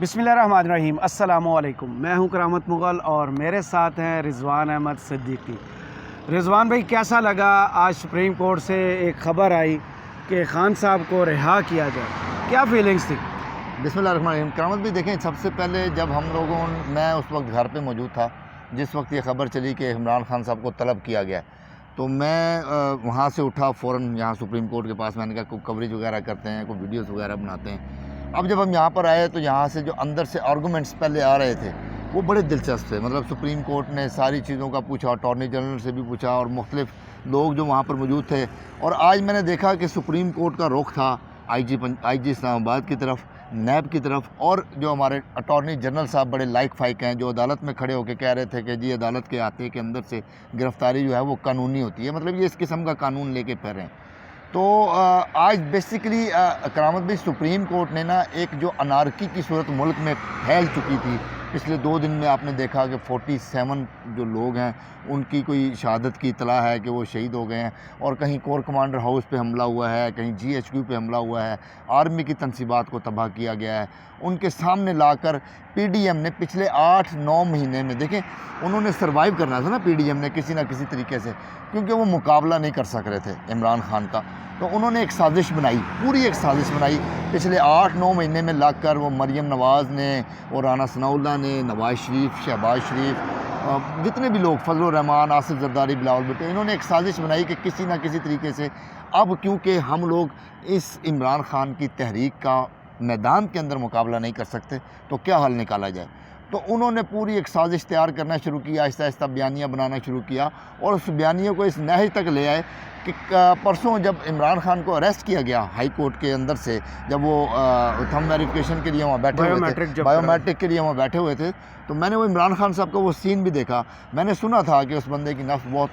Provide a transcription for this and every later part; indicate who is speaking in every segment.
Speaker 1: बिस्मिल्लाहिर्रहमानिर्रहीम। अस्सलामु अलैकुम। मैं हूं करामत मुग़ल और मेरे साथ हैं रिजवान अहमद सिद्दीकी। रिजवान भाई, कैसा लगा आज सुप्रीम कोर्ट से एक ख़बर आई कि खान साहब को रिहा किया जाए, क्या फीलिंग्स थी?
Speaker 2: बिस्मिल्लाहिर्रहमानिर्रहीम। करामत भी देखें, सबसे पहले जब मैं उस वक्त घर पे मौजूद था जिस वक्त ये ख़बर चली कि इमरान खान साहब को तलब किया गया, तो मैं वहाँ से उठा फ़ौरन यहाँ सुप्रीम कोर्ट के पास। मैंने कहा कोई कवरेज वगैरह करते हैं, कोई वीडियोस वगैरह बनाते हैं। अब जब हम यहाँ पर आए तो यहाँ से जो अंदर से आर्गूमेंट्स पहले आ रहे थे वो बड़े दिलचस्प थे। मतलब सुप्रीम कोर्ट ने सारी चीज़ों का पूछा, अटॉर्नी जनरल से भी पूछा और मुख्तलिफ लोग जो वहाँ पर मौजूद थे। और आज मैंने देखा कि सुप्रीम कोर्ट का रुख था IG इस्लामाबाद की तरफ, नैब की तरफ, और जो हमारे अटॉर्नी जनरल साहब बड़े लाइक फाइक हैं, जो अदालत में खड़े होकर कह रहे थे कि जी अदालत के आते के अंदर से गिरफ़्तारी जो है वो कानूनी होती है, मतलब ये इस किस्म का कानून लेके फिर रहे हैं। तो आज बेसिकली करामत भी सुप्रीम कोर्ट ने ना एक जो अनारकी की सूरत मुल्क में फैल चुकी थी, पिछले 2 दिन में आपने देखा कि 47 जो लोग हैं उनकी कोई शहादत की इतला है कि वो शहीद हो गए हैं, और कहीं कोर कमांडर हाउस पे हमला हुआ है, कहीं GHQ पे हमला हुआ है, आर्मी की तनसीबात को तबाह किया गया है। उनके सामने लाकर PDM ने पिछले 8-9 महीने में, देखें उन्होंने सर्वाइव करना था ना PDM ने किसी ना किसी तरीके से, क्योंकि वो मुकाबला नहीं कर सक रहे थे इमरान खान का। तो उन्होंने एक साजिश बनाई, पूरी एक साजिश बनाई पिछले 8-9 महीने में लाकर। वो मरियम नवाज़ ने और राना सनाउल्लाह ने, नवाज़ शरीफ, शहबाज शरीफ, जितने भी लोग, फजल रहमान, आसिफ जरदारी, बिलावल भुट्टो, इन्होंने एक साजिश बनाई कि किसी ना किसी तरीके से अब क्योंकि हम लोग इस इमरान खान की तहरीक का मैदान के अंदर मुकाबला नहीं कर सकते तो क्या हल निकाला जाए। तो उन्होंने पूरी एक साजिश तैयार करना शुरू किया, आहिस्ता आहिस्ता बयानियाँ बनाना शुरू किया, और उस बयानियों को इस नहज तक ले आए कि परसों जब इमरान खान को अरेस्ट किया गया हाई कोर्ट के अंदर से, जब वो थंब वेरिफिकेशन के लिए वहाँ बैठे हुए थे, बायोमेट्रिक के लिए वहाँ बैठे हुए थे, तो मैंने वो इमरान खान साहब का वो सीन भी देखा। मैंने सुना था कि उस बंदे की नफ्स बहुत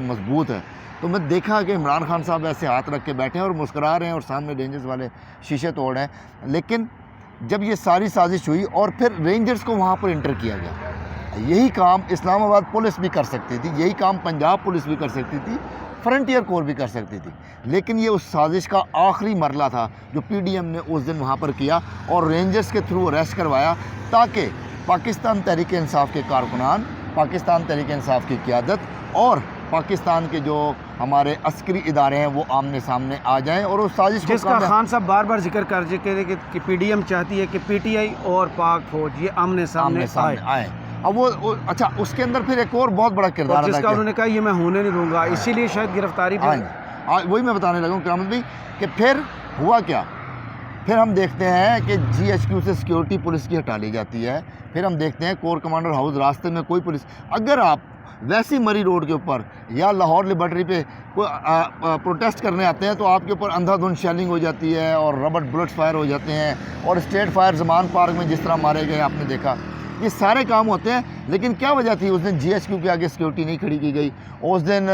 Speaker 2: मजबूत है, तो मैं देखा कि इमरान खान साहब ऐसे हाथ रख के बैठे हैं और मुस्कुरा रहे हैं और सामने रेंजर्स वाले शीशे तोड़ रहे हैं। लेकिन जब ये सारी साजिश हुई और फिर रेंजर्स को वहाँ पर इंटर किया गया, यही काम इस्लामाबाद पुलिस भी कर सकती थी, यही काम पंजाब पुलिस भी कर सकती थी, फ्रंटियर कोर भी कर सकती थी, लेकिन ये उस साजिश का आखिरी मरला था जो PDM ने उस दिन वहाँ पर किया और रेंजर्स के थ्रू अरेस्ट करवाया, ताकि पाकिस्तान तहरीक इंसाफ के कारकुनान, पाकिस्तान तहरीक इंसाफ की क़यादत और पाकिस्तान के जो हमारे अस्करी इदारे हैं वो आमने सामने आ जाएं और उस साजिश
Speaker 1: जिसका खान साहब बार बार जिक्र कर चुके थे कि PDM चाहती है कि PTI और पाक फौज ये आमने सामने आए।
Speaker 2: अब वो अच्छा, उसके अंदर फिर एक और बहुत बड़ा किरदार
Speaker 1: जिसका उन्होंने कहा ये मैं होने नहीं दूंगा, इसीलिए शायद गिरफ्तारी
Speaker 2: वही मैं बताने लगा हूँ करामत भाई कि फिर हुआ क्या। फिर हम देखते हैं कि GHQ से सिक्योरिटी पुलिस की हटा ली जाती है। फिर हम देखते हैं कोर कमांडर हाउस, रास्ते में कोई पुलिस, अगर आप वैसी मरी रोड के ऊपर या लाहौर लिबर्टी पे कोई प्रोटेस्ट करने आते हैं तो आपके ऊपर अंधाधुंध शेलिंग हो जाती है और रबड़ बुलेट्स फायर हो जाते हैं, और स्टेट फायर ज़मान पार्क में जिस तरह मारे गए आपने देखा, ये सारे काम होते हैं। लेकिन क्या वजह थी, उस दिन GHQ के आगे सिक्योरिटी नहीं खड़ी की गई, उस दिन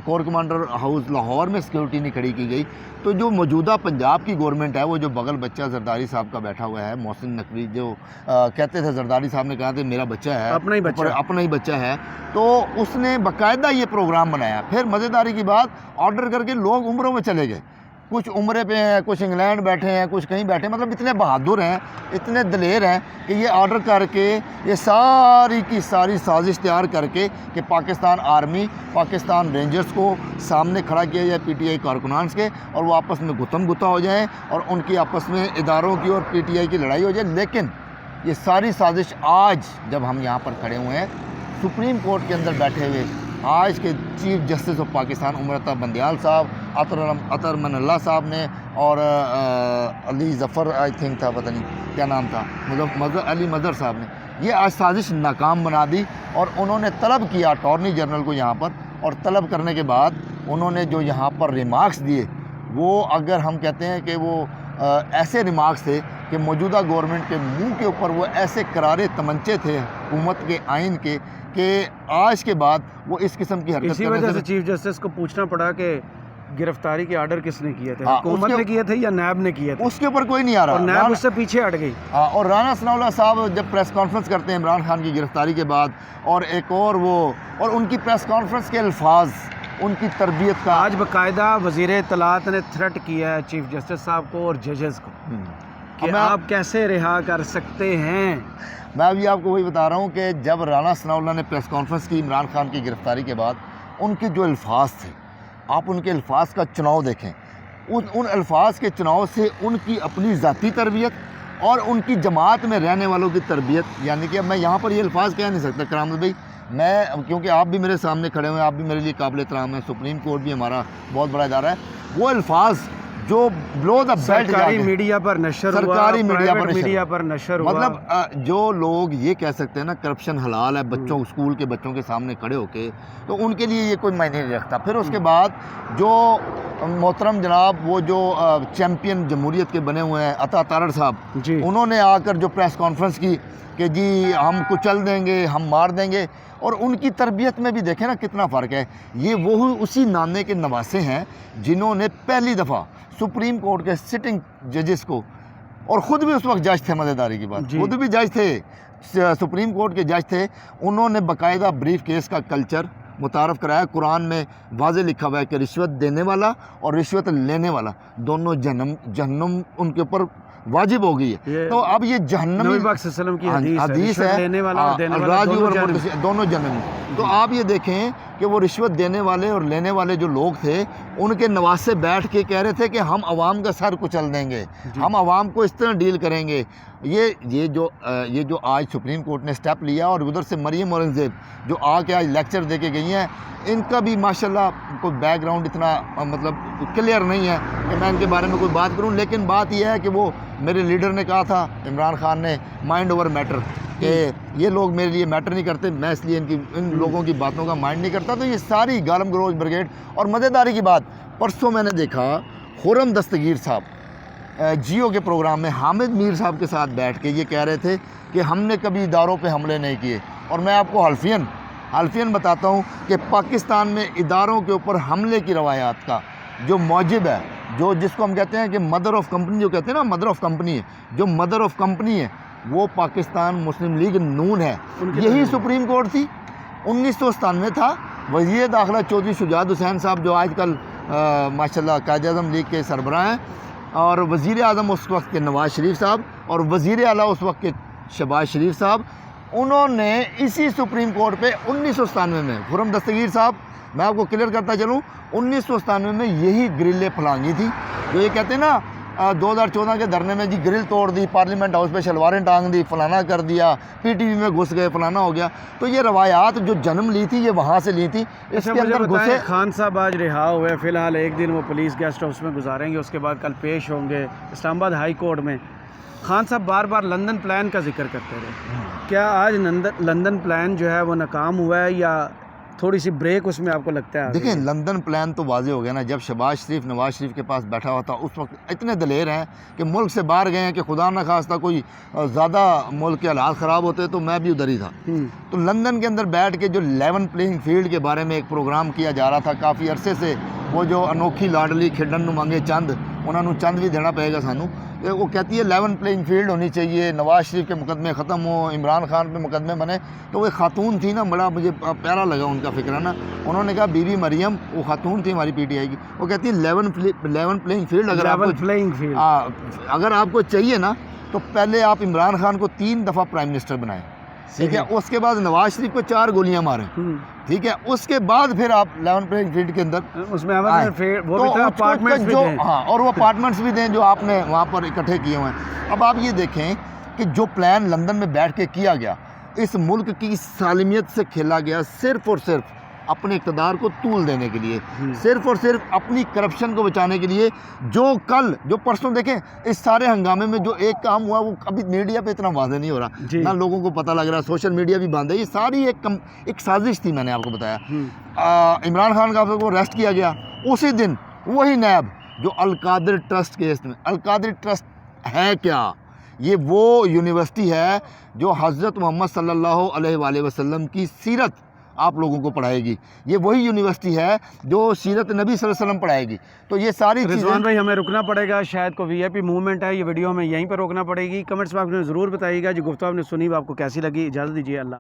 Speaker 2: कोर कमांडर हाउस लाहौर में सिक्योरिटी नहीं खड़ी की गई। तो जो मौजूदा पंजाब की गवर्नमेंट है, वो जो बगल बच्चा जरदारी साहब का बैठा हुआ है, मोहसिन नकवी, जो कहते थे, जरदारी साहब ने कहा था मेरा बच्चा है, अपना ही बच्चा है, तो उसने बाकायदा ये प्रोग्राम बनाया। फिर मज़ेदारी की बात, ऑर्डर करके लोग उम्रों में चले गए, कुछ उम्रे पे हैं, कुछ इंग्लैंड बैठे हैं, कुछ कहीं बैठे हैं, मतलब इतने बहादुर हैं, इतने दलेर हैं कि ये ऑर्डर करके ये सारी की सारी साजिश तैयार करके कि पाकिस्तान आर्मी, पाकिस्तान रेंजर्स को सामने खड़ा किया जाए PTI कारकुनान के, और वो आपस में गुत्थम गुत्था हो जाएं और उनकी आपस में इदारों की और PTI की लड़ाई हो जाए। लेकिन ये सारी साजिश आज जब हम यहाँ पर खड़े हुए हैं सुप्रीम कोर्ट के अंदर बैठे हुए, आज के chief justice of Pakistan Umar Bandial साहब, अतर मनल्ला साहब ने, और अली ज़फ़र आई थिंक था, पता नहीं क्या नाम था, अली मदर साहब ने, ये आज साजिश नाकाम बना दी। और उन्होंने तलब किया अटॉर्नी जनरल को यहाँ पर, और तलब करने के बाद उन्होंने जो यहाँ पर रिमार्क्स दिए, वो अगर हम कहते हैं कि वो ऐसे रिमार्क्स थे कि मौजूदा गवर्नमेंट के मुंह के ऊपर वो ऐसे करारे तमंचे थे हुकूमत के आइन के, कि आज के बाद वो इस किस्म की हरकत,
Speaker 1: इसी वजह से चीफ जस्टिस को पूछना पड़ा कि गिरफ्तारी के आर्डर किसने किए थे, हुकूमत ने किए थे या नैब ने किए थे,
Speaker 2: उसके ऊपर कोई नहीं आ रहा,
Speaker 1: और नैब उससे पीछे हट गई।
Speaker 2: और राना सनाउल्लाह साहब जब प्रेस कॉन्फ्रेंस करते हैं इमरान खान की गिरफ्तारी के बाद, और एक और वो, और उनकी प्रेस कॉन्फ्रेंस के अल्फाज, उनकी तरबियत का, आज
Speaker 1: बाकायदा वज़ीर इत्तलात ने थ्रेट किया है चीफ जस्टिस साहब को और जजेस को کہ آپ کیسے رہا کر سکتے ہیں؟
Speaker 2: میں ابھی آپ کو وہی بتا رہا ہوں کہ جب رانا ثناء اللہ نے پریس کانفرنس کی عمران خان کی گرفتاری کے بعد، ان کے جو الفاظ تھے، آپ ان کے الفاظ کا چناؤ دیکھیں، ان الفاظ کے چناؤ سے ان کی اپنی ذاتی تربیت اور ان کی جماعت میں رہنے والوں کی تربیت، یعنی کہ میں یہاں پر یہ الفاظ کہہ نہیں سکتا کرامت بھائی، میں کیونکہ آپ بھی میرے سامنے کھڑے ہوئے ہیں، آپ بھی میرے لیے قابل احترام ہیں، سپریم کورٹ بھی ہمارا بہت بڑا ادارہ ہے، وہ الفاظ جو بلو دا بیلٹ
Speaker 1: سرکاری میڈیا پر نشر ہوا،
Speaker 2: سرکاری
Speaker 1: میڈیا پر نشر ہوا،
Speaker 2: مطلب جو لوگ یہ کہہ سکتے ہیں نا کرپشن حلال ہے بچوں اسکول کے بچوں کے سامنے کھڑے ہو کے، تو ان کے لیے یہ کوئی معنی نہیں رکھتا۔ پھر اس کے بعد جو محترم جناب وہ جو چیمپئن جمہوریت کے بنے ہوئے ہیں عطا تارڑ صاحب، انہوں نے آ کر جو پریس کانفرنس کی کہ جی ہم کچل دیں گے، ہم مار دیں گے، اور ان کی تربیت میں بھی دیکھیں نا کتنا فرق ہے۔ یہ وہ اسی نانے کے نواسے ہیں جنہوں نے پہلی دفعہ سپریم کورٹ کے سٹنگ ججز کو، اور خود بھی اس وقت جج تھے، مزیداری کی بات، خود بھی جج تھے، سپریم کورٹ کے جج تھے، انہوں نے باقاعدہ بریف کیس کا کلچر متعارف کرایا۔ قرآن میں واضح لکھا ہوا ہے کہ رشوت دینے والا اور رشوت لینے والا دونوں جہنم ان کے اوپر واجب ہو گئی ہے۔ تو اب یہ جہنمی
Speaker 1: نبی پاک صلی اللہ علیہ وسلم کی حدیث ہے،
Speaker 2: لینے والا اور دینے والا دونوں جہنمی۔ تو آپ یہ دیکھیں کہ وہ رشوت دینے والے اور لینے والے جو لوگ تھے، ان کے نواسے بیٹھ کے کہہ رہے تھے کہ ہم عوام کا سر کچل دیں گے، ہم عوام کو اس طرح ڈیل کریں گے۔ یہ جو آج سپریم کورٹ نے سٹیپ لیا، اور ادھر سے مریم اورنگزیب جو آ کے آج لیکچر دے کے گئی ہیں، ان کا بھی ماشاءاللہ کوئی بیک گراؤنڈ اتنا مطلب کلیئر نہیں ہے کہ میں ان کے بارے میں کوئی بات کروں، لیکن بات یہ ہے کہ وہ میرے لیڈر نے کہا تھا عمران خان نے مائنڈ اوور میٹر، کہ یہ لوگ میرے لیے میٹر نہیں کرتے، میں اس لیے ان لوگوں کی باتوں کا مائنڈ نہیں کرتا۔ تو یہ ساری غالم گروج بریگیڈ، اور مزیداری کی بات، پرسوں میں نے دیکھا خرم دستگیر صاحب جیو کے پروگرام میں حامد میر صاحب کے ساتھ بیٹھ کے یہ کہہ رہے تھے کہ ہم نے کبھی اداروں پہ حملے نہیں کیے، اور میں آپ کو حلفین بتاتا ہوں کہ پاکستان میں اداروں کے اوپر حملے کی روایات کا جو موجب ہے، جس کو ہم کہتے ہیں کہ مدر آف کمپنی، جو کہتے ہیں نا مدر آف کمپنی ہے، جو مدر آف کمپنی ہے وہ پاکستان مسلم لیگ نون ہے۔ یہی سپریم کورٹ تھی، 1997 تھا، وزیر داخلہ چودھری شجاعت حسین صاحب جو آج کل ماشاءاللہ قائد اعظم لیگ کے سربراہ ہیں، اور وزیر اعظم اس وقت کے نواز شریف صاحب، اور وزیر اعلیٰ اس وقت کے شہباز شریف صاحب، انہوں نے اسی سپریم کورٹ پہ 1997 میں، خرم دستگیر صاحب میں آپ کو کلیئر کرتا چلوں، 1997 میں یہی گرلیں پھلانگی تھی، جو یہ کہتے ہیں نا 2014 کے دھرنے میں جی گرل توڑ دی، پارلیمنٹ ہاؤس پہ شلواریں ٹانگ دی، فلانا کر دیا، پی ٹی وی میں گھس گئے، فلانا ہو گیا۔ تو یہ روایات جو جنم لی تھی یہ وہاں سے لی تھی، اس کے اندر گھسے۔
Speaker 1: خان صاحب آج رہا ہوئے، فی الحال ایک دن وہ پولیس گیسٹ ہاؤس میں گزاریں گے، اس کے بعد کل پیش ہوں گے اسلام آباد ہائی کورٹ میں۔ خان صاحب بار بار لندن پلان کا ذکر کرتے رہے، کیا آج لندن پلان جو ہے وہ ناکام ہوا ہے، یا تھوڑی سی بریک اس میں آپ کو لگتا ہے؟
Speaker 2: دیکھیں لندن پلان تو واضح ہو گیا نا، جب شہباز شریف نواز شریف کے پاس بیٹھا ہوا تھا اس وقت اتنے دلیر ہیں کہ ملک سے باہر گئے ہیں کہ خدا نہ خواستہ کوئی زیادہ ملک کے حالات خراب ہوتے تو میں بھی ادھر ہی تھا۔ تو لندن کے اندر بیٹھ کے جو لیون پلینگ فیلڈ کے بارے میں ایک پروگرام کیا جا رہا تھا کافی عرصے سے، وہ جو انوکھی لاڈلی کھیڈن نو مانگے چند، انہوں نے چند بھی دینا پڑے گا سانوں، وہ کہتی ہے لیون پلینگ فیلڈ ہونی چاہیے، نواز شریف کے مقدمے ختم ہوں، عمران خان پہ مقدمے بنے۔ تو وہ خاتون تھی نا، بڑا مجھے پیارا لگا ان کا فکر ہے نا، انہوں نے کہا بی بی مریم، وہ خاتون تھی ہماری پی ٹی آئی کی، وہ کہتی ہے لیون پلینگ فیلڈ اگر آپ کو چاہیے نا تو پہلے آپ عمران خان کو 3 دفعہ پرائم منسٹر بنائیں، ٹھیک ہے، اس کے بعد نواز شریف کو 4 گولیاں ماریں، ٹھیک ہے، اس کے بعد پھر آپ لیون پلینگ فیلڈ کے اندر
Speaker 1: اس میں اپارٹمنٹس بھی دیں،
Speaker 2: ہاں، اور وہ اپارٹمنٹس بھی دیں جو آپ نے وہاں پر اکٹھے کیے ہوئے ہیں۔ اب آپ یہ دیکھیں کہ جو پلان لندن میں بیٹھ کے کیا گیا، اس ملک کی سالمیت سے کھیلا گیا، صرف اور صرف اپنے اقتدار کو طول دینے کے لیے، صرف اور صرف اپنی کرپشن کو بچانے کے لیے۔ جو پرسوں دیکھیں اس سارے ہنگامے میں جو ایک کام ہوا وہ ابھی میڈیا پہ اتنا واضح نہیں ہو رہا، نہ لوگوں کو پتہ لگ رہا، سوشل میڈیا بھی بند ہے، یہ ساری ایک سازش تھی، میں نے آپ کو بتایا۔ عمران خان کا کو اریسٹ کیا گیا، اسی دن وہی نیب جو القادر ٹرسٹ کیس میں، القادر ٹرسٹ ہے کیا؟ یہ وہ یونیورسٹی ہے جو حضرت محمد صلی اللہ علیہ وآلہ وسلم کی سیرت آپ لوگوں کو پڑھائے گی، یہ وہی یونیورسٹی ہے جو سیرت نبی صلی اللہ علیہ وسلم پڑھائے گی۔ تو یہ ساری چیزیں
Speaker 1: رضوان بھائی ہمیں رکنا پڑے گا، شاید کوئی وی آئی پی موومنٹ ہے، یہ ویڈیو ہمیں یہیں پر روکنا پڑے گی۔ کمنٹس باکس میں ضرور بتائیے گا جو گفتگو آپ نے سنی وہ آپ کو کیسی لگی۔ اجازت دیجیے، اللہ